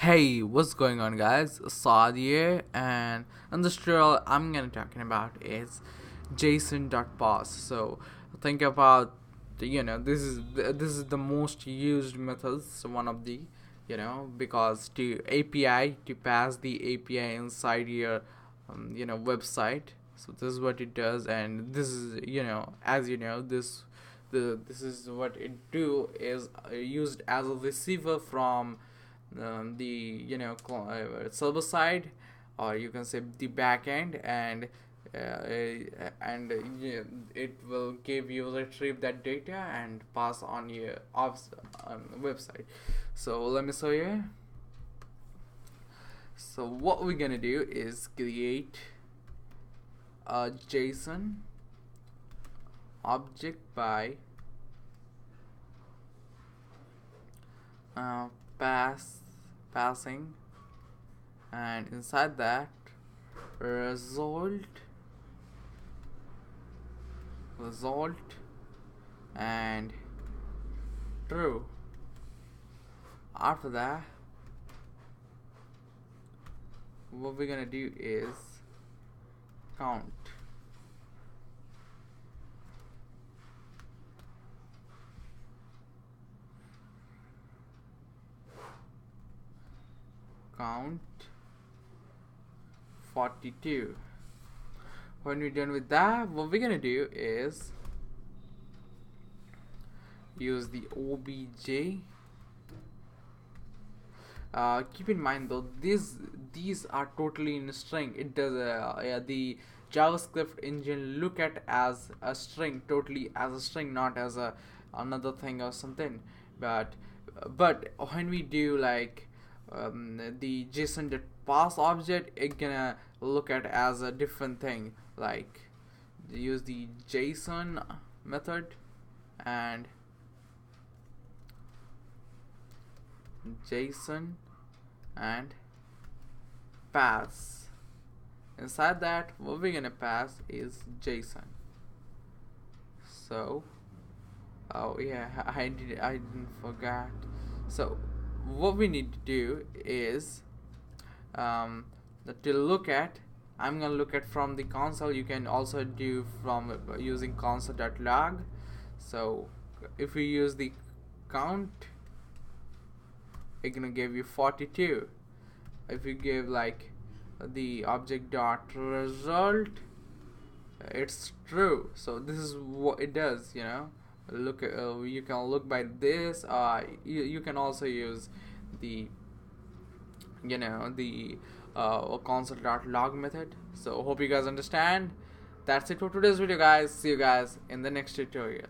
Hey, what's going on, guys? Saad here, and in this tutorial, I'm gonna talking about is JSON.parse. So think about this is the most used methods, one of the because to API to pass the API inside your website. So this is what it does, and this is as this is what it do is used as a receiver from the server side, or you can say the back end, it will give you retrieve that data and pass on your website. So let me show you. So what we're gonna do is create a JSON object by passing, and inside that result and true. After that, what we're gonna do is count. Count 42. When we're done with that, what we're gonna do is use the obj. Keep in mind though, these are totally in string. It does the JavaScript engine look at as a string, totally as a string, not as a another thing or something. But when we do like the JSON.parse object, it gonna look at as a different thing. Like use the JSON method and JSON and pass. Inside that, what we're gonna pass is JSON. So oh yeah, I didn't forget. So what we need to do is to look at, I'm gonna look at from the console. You can also do from using console.log. So if we use the count, it's gonna give you 42. If you give like the object dot result, it's true. So this is what it does. Look, you can look by this. You can also use the console.log method. So hope you guys understand. That's it for today's video, guys. See you guys in the next tutorial.